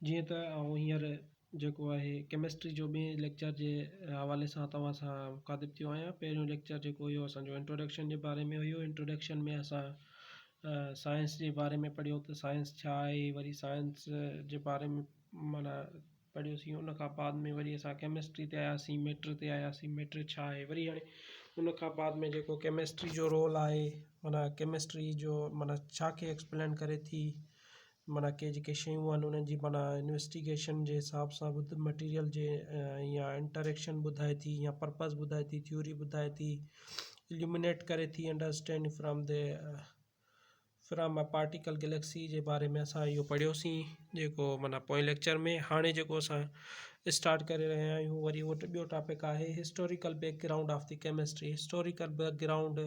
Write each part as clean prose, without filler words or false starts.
जीअं त हींअर जेको आहे केमिस्ट्री जो ॿिए लेक्चर जे हवाले सां तव्हां सां मुखातिबु थियो आहियां। पहिरियों लेक्चर जेको हुयो असांजो इंट्रोडक्शन जे बारे में हुयो। इंट्रोडक्शन में असां साइंस जे बारे में पढ़ियो त साइंस छा आहे, वरी साइंस जे बारे में माना पढ़ियोसीं। उन खां बाद में वरी असां केमिस्ट्री ते आयासीं, मैटर ते आयासीं, मैटर छा आहे। वरी हाणे उन खां बाद में जेको केमिस्ट्री जो रोल आहे, माना केमिस्ट्री जो माना छा खे एक्सप्लेन करे थी, माना के जेके शयूं आहिनि उन्हनि जी माना इन्वेस्टिगेशन जे हिसाब सां मटीरियल जे या इंटरेक्शन ॿुधाए थी, या पर्पज़ ॿुधाए थी, थ्योरी ॿुधाए थी, इल्यूमिनेट करे थी, understand from a particle Galaxy जे बारे में असां इहो पढ़ियोसीं जेको माना पोएं लेक्चर में। हाणे जेको असां स्टार्ट करे रहिया आहियूं वरी उहो ॿियो टॉपिक आहे historical background of the chemistry. Historical background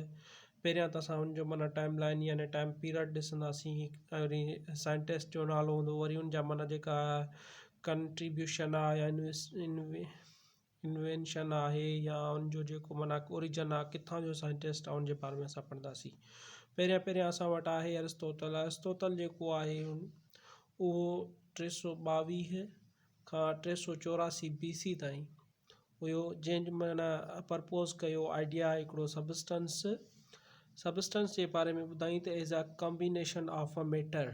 पहिरियां त असां हुनजो माना टाइम लाइन यानी टाइम पीरियड ॾिसंदासीं, वरी साइंटिस्ट जो नालो हूंदो, वरी उन जा माना जेका कंट्रीब्यूशन आहे या इन्वेंशन आहे या उनजो जेको माना ओरिजिन आहे, किथां जो साइंटिस्ट आहे, उनजे बारे में असां पढ़ंदासीं। पहिरियां असां वटि आहे अरिस्तोतल। अरिस्तोतल जेको आहे उहो 322 खां 384 BC ताईं हुयो, जंहिं माना प्रपोज़ कयो आइडिया हिकिड़ो सबस्टेंस जे बारे में ॿुधाई त as a combination of a matter.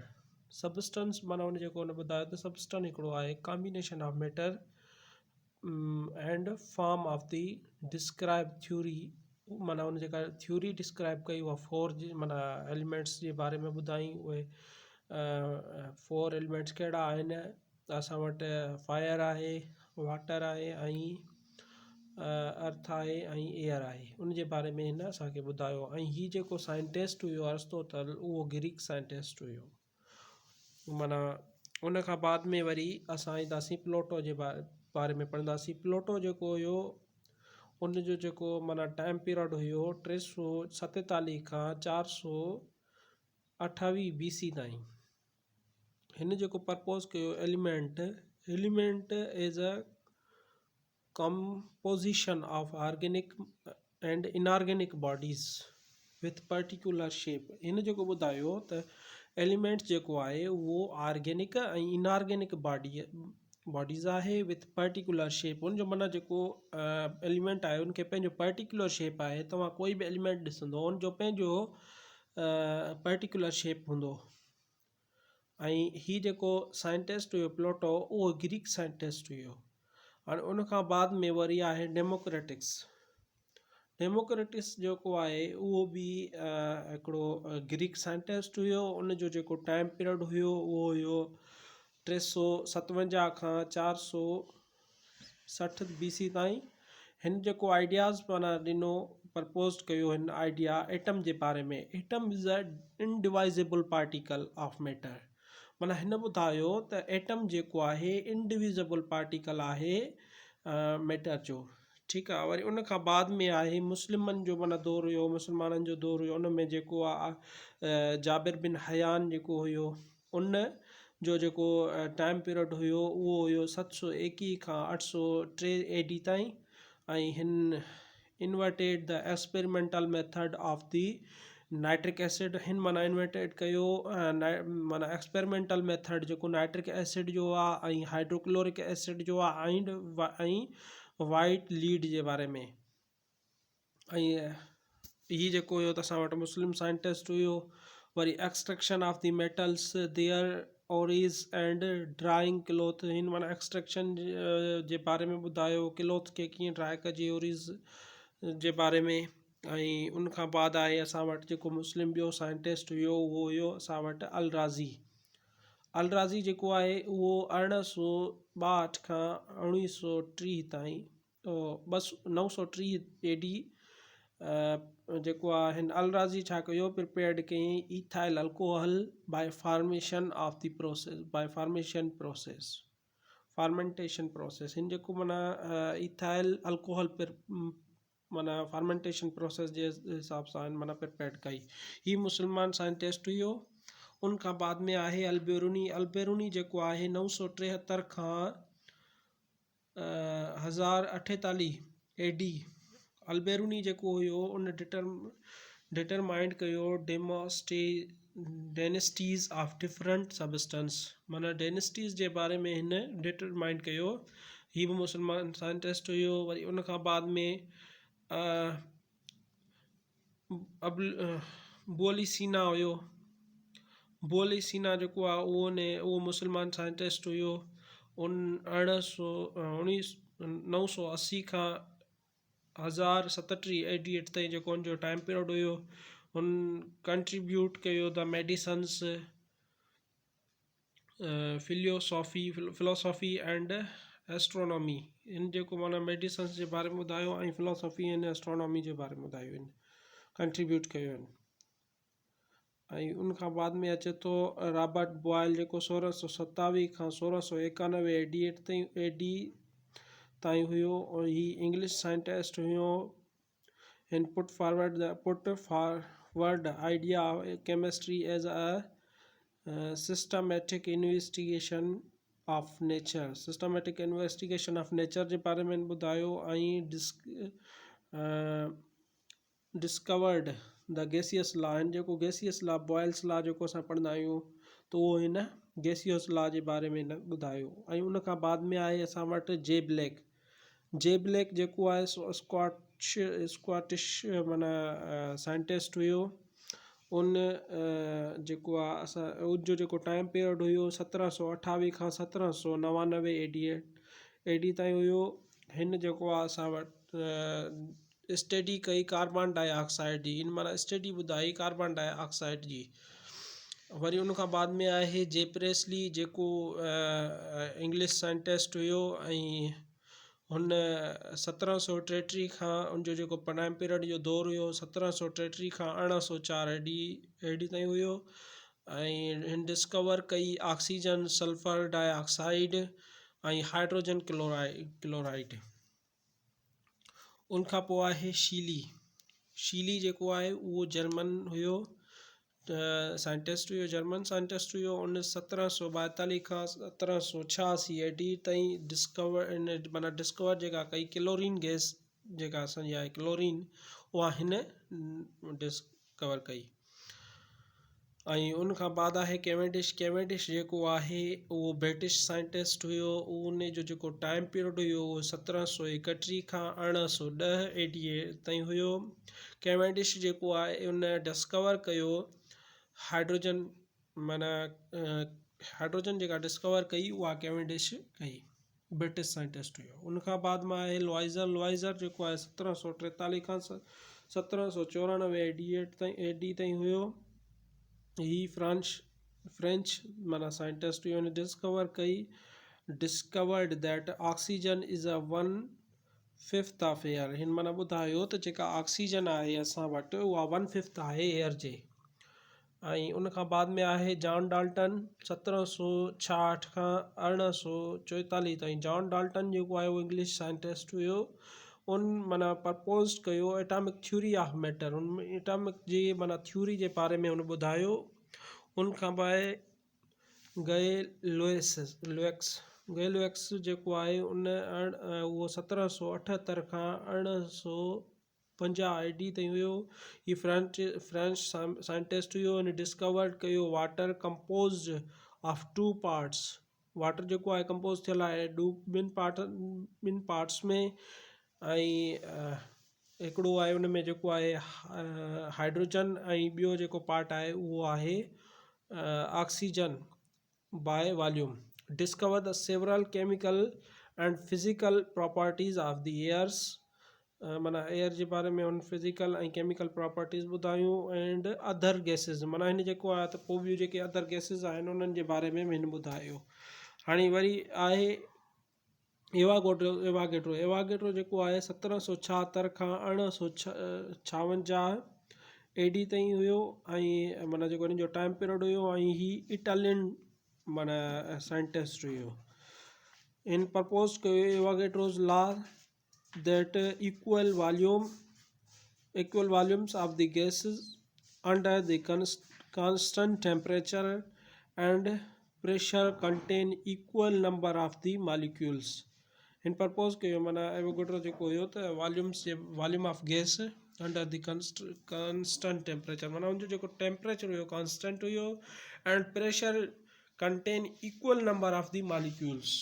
Substance माना उन जेको उन ॿुधायो त सबस्टेंस हिकिड़ो आहे combination of matter and form of the describe theory. माना उन जेका थ्योरी डिस्क्राइब कई उहा 4 माना एलिमेंट्स जे बारे में ॿुधाई। उहे 4 एलिमेंट्स कहिड़ा आहिनि, असां वटि फायर आहे, वाटर आहे, ऐं अर्थ आहे, ऐं एयर आहे। उन जे बारे में हिन असांखे ॿुधायो। ऐं हीउ जेको साइंटिस्ट हुयो अरिस्तोतल, उहो ग्रीक साइंटिस्ट हुयो। माना उन खां बाद में वरी असां ईंदासीं प्लूटो जे बारे में पढ़ंदासीं। प्लूटो जेको हुयो उनजो जेको माना टाइम पीरियड हुयो 347 खां 428 BC ताईं। हिन जेको प्रपोज़ कयो element as a composition of organic and inorganic bodies with particular shape। हिन जेको ॿुधायो त एलिमेंट्स जेको आहे उहो ऑर्गेनिक ऐं इनऑर्गेनिक बॉडीज़ आहे विथ पर्टिकुलर शेप। उनजो माना जेको एलिमेंट आहे उनखे पंहिंजो पर्टिकुलर शेप आहे। तव्हां कोई बि एलिमेंट ॾिसंदो उनजो पंहिंजो पर्टिकुलर शेप हूंदो। ऐं हीउ जेको साइंटिस्ट हुयो प्लूटो, उहो ग्रीक साइंटिस्ट हुयो। हाणे उन खां बाद में वरी आहे डेमोक्रेटिस जेको आहे उहो बि हिकिड़ो ग्रीक साइंटिस्ट हुयो। उनजो जेको टाइम पीरियड हुयो उहो हुयो 357 खां 460 BC ताईं। हिन जेको आइडियाज़ माना ॾिनो, प्रपोज़ कयो हिन आइडिया एटम जे बारे में। Atom is a indivisible particle of matter. माना हिन ॿुधायो त एटम जेको आहे इनडिविज़ेबल पार्टिकल आहे मैटर जो। ठीकु आहे। वरी उन खां बाद में आहे मुस्लिमनि जो माना दौरु हुयो, मुस्लमाननि जो दौरु हुयो। उन में जेको आहे जाबिर बिन हयान जेको हुयो, उन जो जेको टाइम पीरियड हुयो उहो हुयो 721 खां 803 AD ताईं। ऐं हिन inverted the experimental method of the nitric acid. हिन माना इन्वर्टेड कयो माना एक्सपेरिमेंटल मेथड जेको नाइट्रिक एसिड जो आहे ऐं हाइड्रोक्लोरिक एसिड जो आहे ऐं वाइट लीड जे बारे में। ऐं हीअ जेको हुयो त असां वटि मुस्लिम साइंटिस्ट हुयो। वरी extraction of the metals their ores and drying cloth. हिन माना एक्सट्रैक्शन जे बारे में ॿुधायो, क्लॉथ खे कीअं ड्राई कजे, ओरीज जे बारे में। ऐं उन खां बाद आहे असां वटि जेको मुस्लिम ॿियो साइंटिस्ट हुयो उहो हुयो असां वटि अल-राज़ी जेको आहे उहो 1862 खां 1930 ताईं 930 AD जेको आहे हिन अल-राज़ी छा कयो, प्रिपेयर्ड कयईं ethyl alcohol by formation process. हिन जेको माना इथाइल अल्कोहल माना फॉर्मेंटेशन प्रोसेस जे हिसाब सां माना प्रिपेयर्ड कई। ही मुस्लमान साइंटिस्ट हुयो। उन खां बाद में आहे अल-बेरूनी जेको आहे 973 खां 1048 AD। अल-बेरूनी जेको हुयो उन डिटरमाइंड कयो डेनेस्टीज़ ऑफ डिफरेंट सबस्टेंस माना डेनेस्टीज़ जे बारे में हिन डिटरमाइन कयो। ही भी मुसलमान साइंटिस्ट हुयो। वरी उन खां बाद में बोली सीना हुयो। बोली सीना जेको आहे उहो मुसलमान साइंटिस्ट हुयो। 980 खां 1037 AD ताईं जेको उनजो टाइम पीरियड हुयो। हुन कंट्रीब्यूट कयो the medicines philosophy and astronomy. इन जेको माना मेडिसन्स जे बारे में ॿुधायो ऐं फिलोसॉफी ऐं एस्ट्रोनॉमी जे बारे में ॿुधायो आहिनि, कंट्रीब्यूट कयो आहिनि। ऐं उन खां बाद में अचे थो रॉबर्ट बॉयल जेको 1627 खां 1691 AD ताईं हुयो। ही इंग्लिश साइंटिस्ट हुयो। हिन put forward idea of chemistry as a systematic investigation of nature. Systematic investigation of nature जे बारे में ॿुधायो ऐं डिस्कवर्ड द गैसियस लॉ। हिन जेको गैसियस लॉ बॉयल्स लॉ जेको असां पढ़ंदा आहियूं त उहो हिन गैसियस लॉ जे बारे में हिन ॿुधायो। ऐं उन खां बाद में आहे असां वटि जे ब्लैक जेको आहे स्कॉटिश माना साइंटिस्ट हुयो। उन जेको आहे असां उनजो जेको टाइम पीरियड हुयो 1728 खां 1799 AD ताईं हुयो। हिन जेको आहे असां वटि स्टडी कई कार्बन डाइऑक्साइड जी। इन माना स्टडी ॿुधाई कार्बन डाइऑक्साइड जी। वरी उन खां बाद में आहे जे प्रेसली जेको इंग्लिश साइंटिस्ट हुयो। ऐं हुन 1733 खां उनजो जेको टाइम पीरियड जो दौरु हुयो 1733 खां 1804 AD ताईं हुयो। ऐं हिन डिस्कवर कई ऑक्सीजन, सल्फर डाइऑक्साइड ऐं हाइड्रोजन क्लोराइड। उन खां पोइ आहे शीली जेको आहे उहो जर्मन हुयो, साइंटिस्ट हुयो, जर्मन साइंटिस्ट हुयो। उन 1742 खां 1786 AD ताईं डिस्कवर जेका कई क्लोरीन गैस जेका असांजी आहे क्लोरीन, उहा हिन डिस्कवर कई। ऐं उन खां बाद आहे कैवेंडिश जेको आहे उहो ब्रिटिश साइंटिस्ट हुयो। उन जो जेको टाइम पीरियड हुयो उहो 1731 खां 1810 AD ताईं हुयो। कैवेंडिश जेको आहे उन डिस्कवर कयो हाइड्रोजन माना हाइड्रोजन जेका डिस्कवर कई उहा कैवेंडिश कई, ब्रिटिश साइंटिस्ट हुयो। उन खां बाद में आहे लॉइज़र जेको आहे 1743 खां 1794 AD ताईं हुयो। ही फ्रेंच माना साइंटिस्ट हुयो। हुन discovered that oxygen is a 1/5 of air. हिन माना ॿुधायो त जेका ऑक्सीजन आहे असां वटि उहा 1/5 आहे एयर जे। ऐं उन खां बाद में आहे जॉन डाल्टन 1766 खां 1844 ताईं। जॉन डाल्टन जेको आहे उहो इंग्लिश साइंटिस्ट हुयो। उन माना प्रपोज कयो एटॉमिक थ्योरी ऑफ मैटर। उन एटॉमिक जी माना थ्योरी जे बारे में हुन ॿुधायो। उन खां पोइ गए लुएक्स जेको आहे उहो 1778 खां 1850 AD ताईं हुयो। ही फ्रेंच साइंटिस्ट हुयो। हिन डिस्कवर कयो water composed of 2 parts. Water जेको आहे कंपोज थियल आहे ॿिनि पार्ट्स में। ऐं हिकिड़ो आहे उन में जेको आहे हाइड्रोजन ऐं ॿियो जेको पार्ट आहे उहो आहे oxygen by volume. Discover the several chemical and physical properties of the airs. माना एयर जे बारे में उन फिजिकल ऐं केमिकल प्रॉपर्टीज़ ॿुधायूं। एंड अदर गैसिस माना हिन जेको आहे त पोइ ॿियूं जेके अदर गैसिस आहिनि उन्हनि जे बारे में हिन ॿुधायो। हाणे वरी आहे एवागेड्रो जेको आहे 1776 खां 1856 AD ताईं हुयो। ऐं माना जेको हिन जो टाइम पीरियड हुयो। ऐं ही इटालियन माना साइंटिस्ट हुयो। इन प्रपोज कयो Avogadro's law that equal volumes of the gases under the constant temperature and pressure contain equal number of the molecules। हिन प्रपोज कयो माना एवोगेड्रो जेको हुयो त volume of gas under the constant temperature माना उनजो जेको टेम्परेचर हुयो कांस्टेंट हुयो and pressure contain equal number of the molecules